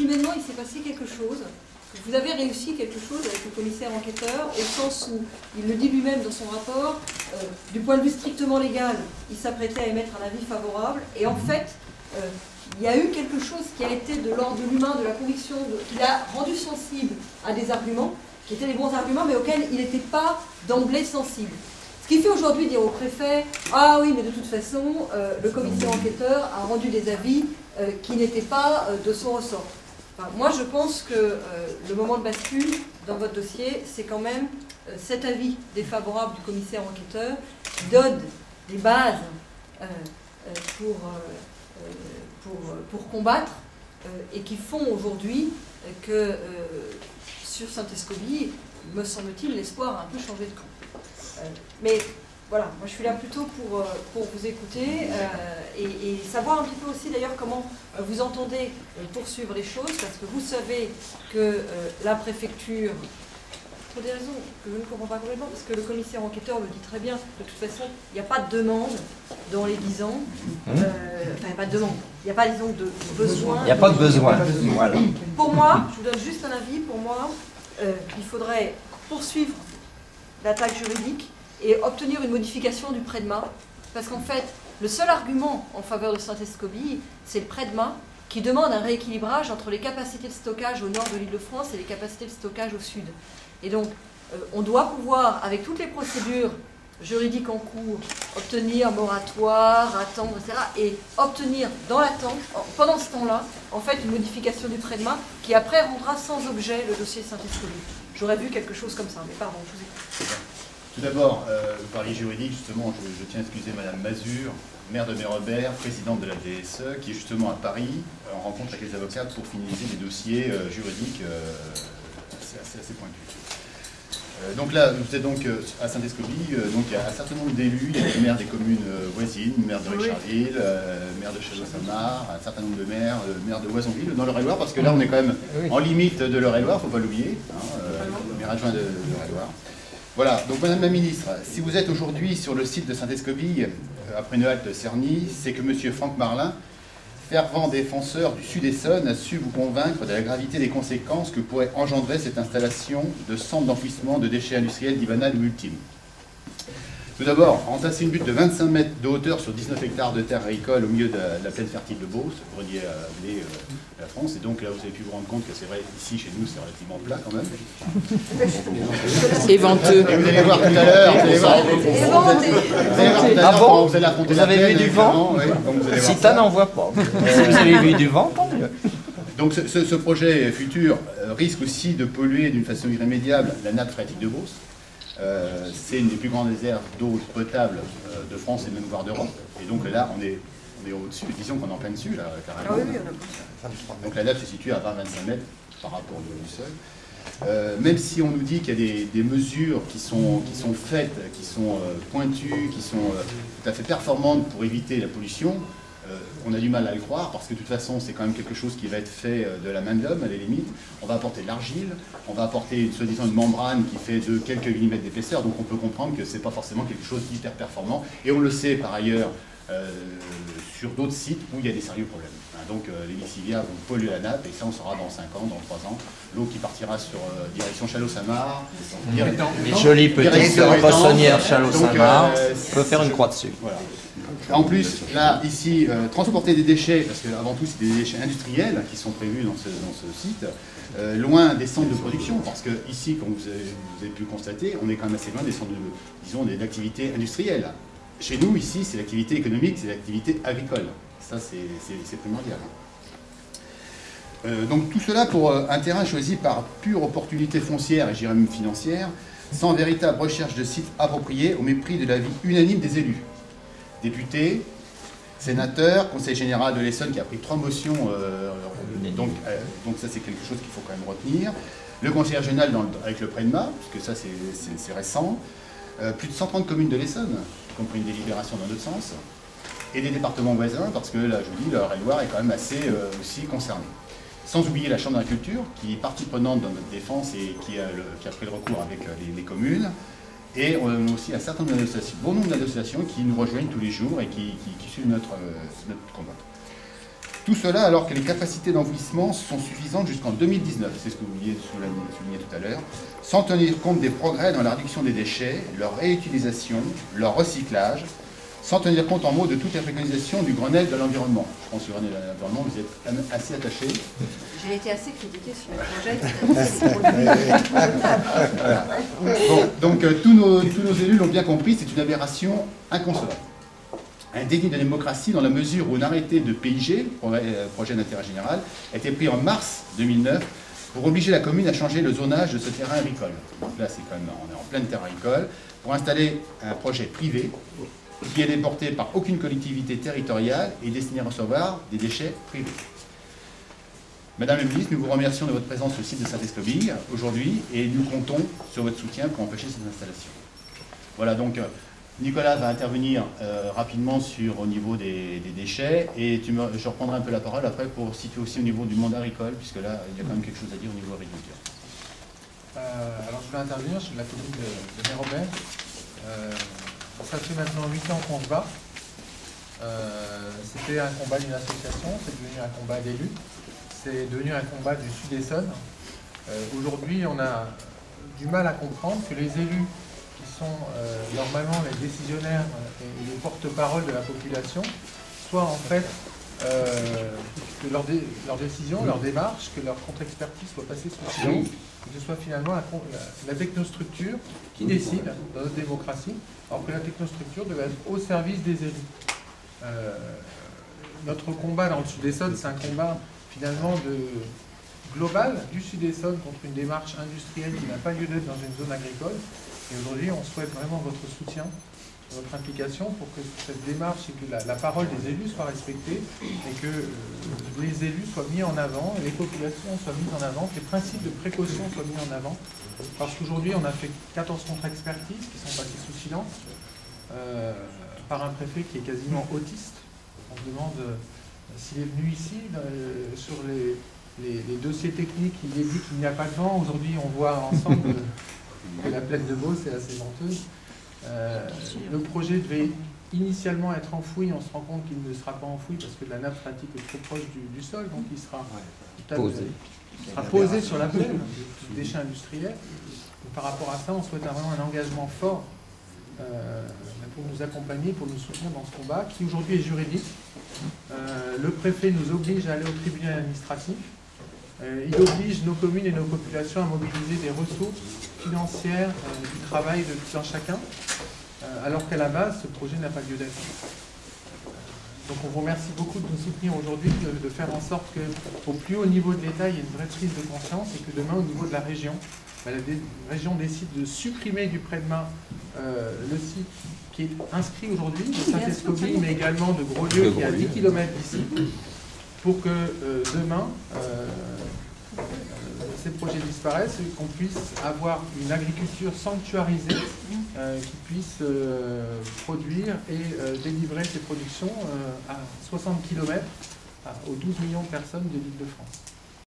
Humainement, il s'est passé quelque chose. Vous avez réussi quelque chose avec le commissaire enquêteur, au sens où, il le dit lui-même dans son rapport, du point de vue strictement légal, il s'apprêtait à émettre un avis favorable, et en fait, il y a eu quelque chose qui a été de l'ordre de l'humain, de la conviction, qui l'a rendu sensible à des arguments, qui étaient des bons arguments, mais auxquels il n'était pas d'emblée sensible. Ce qui fait aujourd'hui dire au préfet, ah oui, mais de toute façon, le commissaire enquêteur a rendu des avis qui n'étaient pas de son ressort. Enfin, moi, je pense que le moment de bascule dans votre dossier, c'est quand même cet avis défavorable du commissaire enquêteur qui donne des bases pour combattre et qui font aujourd'hui que sur Saint-Escobie, me semble-t-il, l'espoir a un peu changé de camp. Mais voilà, moi je suis là plutôt pour vous écouter et savoir un petit peu aussi d'ailleurs comment vous entendez poursuivre les choses, parce que vous savez que la préfecture, pour des raisons que je ne comprends pas complètement, parce que le commissaire enquêteur le dit très bien, de toute façon, il n'y a pas de demande dans les 10 ans, enfin il n'y a pas de demande, il n'y a pas disons de besoin. Il n'y a pas de besoin. Voilà. Pour moi, je vous donne juste un avis, pour moi, il faudrait poursuivre l'attaque juridique et obtenir une modification du PREDMA, parce qu'en fait, le seul argument en faveur de Saint-Escobie, c'est le PREDMA, qui demande un rééquilibrage entre les capacités de stockage au nord de l'Île-de-France et les capacités de stockage au sud. Et donc, on doit pouvoir, avec toutes les procédures juridiques en cours, obtenir moratoire, attendre, etc., et obtenir dans l'attente, pendant ce temps-là, en fait, une modification du PREDMA, qui après rendra sans objet le dossier Saint-Escobie. J'aurais vu quelque chose comme ça, mais pardon, je vous écoute. Tout d'abord, vous parliez juridique, justement, je tiens à excuser Madame Mazur, maire de Mérobert, présidente de la DSE, qui est justement à Paris, en rencontre avec les avocats pour finaliser des dossiers juridiques assez pointus. Donc là, vous êtes donc à Saint-Escobie, donc il y a un certain nombre d'élus, il y a des maires des communes voisines, maire de Richardville, maire de Château-Samar, un certain nombre de maires, maire de Loisonville, dans l'Eure-et-Loire, parce que là on est quand même en limite de l'Eure-et-Loire, il ne faut pas l'oublier, maire adjoint de l'Eure-et-Loire. Voilà, donc Madame la Ministre, si vous êtes aujourd'hui sur le site de Saint-Escobie, après une halte de Cerny, c'est que M. Franck Marlin, fervent défenseur du Sud-Essonne, a su vous convaincre de la gravité des conséquences que pourrait engendrer cette installation de centre d'enfouissement de déchets industriels d'Ibanal ou Ultime. Tout d'abord, entasser une butte de 25 mètres de hauteur sur 19 hectares de terre agricole au milieu de la plaine fertile de Beauce, reliée à la France, et donc là vous avez pu vous rendre compte que c'est vrai, ici chez nous c'est relativement plat quand même. Et venteux. Et vous allez voir tout à l'heure, vous allez affronter la plaine. Vous avez vu du vent? Cita n'en voit pas. Si vous avez vu du vent, tant mieux. Donc ce projet futur risque aussi de polluer d'une façon irrémédiable la nappe phréatique de Beauce. C'est une des plus grandes réserves d'eau potable de France et même voire d'Europe. Et donc là, on est au-dessus, disons qu'on est en plein dessus, là, carrément. Ah oui, on a... Donc la nappe se situe à 20-25 mètres par rapport au niveau du sol. Même si on nous dit qu'il y a des mesures qui sont faites, qui sont pointues, qui sont tout à fait performantes pour éviter la pollution, on a du mal à le croire, parce que de toute façon, c'est quand même quelque chose qui va être fait de la main d'homme, à la limite. On va apporter de l'argile, on va apporter, soi-disant, une membrane qui fait de quelques millimètres d'épaisseur, donc on peut comprendre que ce n'est pas forcément quelque chose d'hyper performant. Et on le sait, par ailleurs, sur d'autres sites où il y a des sérieux problèmes. Donc les lixiviats vont polluer la nappe, et ça, on saura dans 5 ans, dans 3 ans. L'eau qui partira sur direction Château-Samar. Les jolies petites poissonnières Château-Samar, on peut faire une croix dessus. Voilà. En plus, là, ici, transporter des déchets, parce qu'avant tout, c'est des déchets industriels qui sont prévus dans ce site, loin des centres de production, parce que ici, comme vous avez pu constater, on est quand même assez loin des centres disons, d'activités industrielles. Chez nous, ici, c'est l'activité économique, c'est l'activité agricole. Ça, c'est primordial. Donc tout cela pour un terrain choisi par pure opportunité foncière, et j'irais même financière, sans véritable recherche de site approprié, au mépris de l'avis unanime des élus. Députés, sénateurs, conseil général de l'Essonne qui a pris 3 motions, donc ça c'est quelque chose qu'il faut quand même retenir. Le conseil régional avec le PREDMA, puisque ça c'est récent. Plus de 130 communes de l'Essonne qui ont pris une délibération dans notre sens. Et des départements voisins, parce que là je vous dis, l'Eure-et-Loire est quand même assez aussi concernée. Sans oublier la Chambre d'agriculture, qui est partie prenante dans notre défense et qui a pris le recours avec les communes. Et on a aussi un certain nombre d'associations, bon nombre d'associations qui nous rejoignent tous les jours et qui suivent notre combat. Tout cela alors que les capacités d'enfouissement sont suffisantes jusqu'en 2019, c'est ce que vous vouliez souligner tout à l'heure, sans tenir compte des progrès dans la réduction des déchets, leur réutilisation, leur recyclage, sans tenir compte en mots de toutes les préconisations du Grenelle de l'environnement. Je pense que le Grenelle de l'environnement, vous y êtes quand même assez attaché. J'ai été assez critiqué sur le projet. Bon, donc tous nos élus l'ont bien compris, c'est une aberration inconcevable. Un déni de démocratie dans la mesure où un arrêté de PIG, projet d'intérêt général, a été pris en mars 2009 pour obliger la commune à changer le zonage de ce terrain agricole. Donc là, c'est quand même, on est en pleine terre agricole, pour installer un projet privé qui est porté par aucune collectivité territoriale et destiné à recevoir des déchets privés. Madame la ministre, nous vous remercions de votre présence sur le site de Saint-Escobille aujourd'hui et nous comptons sur votre soutien pour empêcher cette installation. Voilà, donc Nicolas va intervenir rapidement au niveau des déchets et je reprendrai un peu la parole après pour situer aussi au niveau du monde agricole, puisque là, il y a quand même quelque chose à dire au niveau agriculture. Alors je vais intervenir sur la commune de Mérobert. Ça fait maintenant 8 ans qu'on se bat. C'était un combat d'une association, c'est devenu un combat d'élus, c'est devenu un combat du Sud-Essonne. Aujourd'hui, on a du mal à comprendre que les élus qui sont normalement les décisionnaires et les porte-parole de la population soient en fait que leur décision, leur démarche, que leur contre-expertise soit passée sous silence, que ce soit finalement la technostructure qui décide dans notre démocratie, alors que la technostructure devait être au service des élus. Notre combat dans le Sud-Essonne, c'est un combat finalement global du Sud-Essonne contre une démarche industrielle qui n'a pas lieu d'être dans une zone agricole. Et aujourd'hui, on souhaite vraiment votre soutien, votre implication pour que cette démarche et que la parole des élus soit respectée et que les élus soient mis en avant, et les populations soient mises en avant, que les principes de précaution soient mis en avant. Parce qu'aujourd'hui, on a fait 14 contre-expertises qui sont passées sous silence par un préfet qui est quasiment autiste. On se demande s'il est venu ici sur les dossiers techniques, il est dit qu'il n'y a pas de vent. Aujourd'hui, on voit ensemble que la plaine de Beauce est assez venteuse. Le projet devait initialement être enfoui, on se rend compte qu'il ne sera pas enfoui parce que la nappe phréatique est trop proche du sol, donc il sera posé sur la plaine du déchet industriel. Donc, par rapport à ça, on souhaite vraiment un engagement fort pour nous accompagner, pour nous soutenir dans ce combat qui aujourd'hui est juridique. Le préfet nous oblige à aller au tribunal administratif. Il oblige nos communes et nos populations à mobiliser des ressources financières, du travail de tout un chacun, alors qu'à la base, ce projet n'a pas lieu d'être. Donc on vous remercie beaucoup de nous soutenir aujourd'hui, de faire en sorte qu'au plus haut niveau de l'État, il y ait une vraie prise de conscience et que demain, au niveau de la région, la région décide de supprimer du près-demain le site qui est inscrit aujourd'hui de Saint-Escobille, mais également de Groslieu, qui est à 10 km d'ici, pour que demain, ces projets disparaissent et qu'on puisse avoir une agriculture sanctuarisée qui puisse produire et délivrer ses productions à 60 km aux 12 millions de personnes de l'Île-de-France.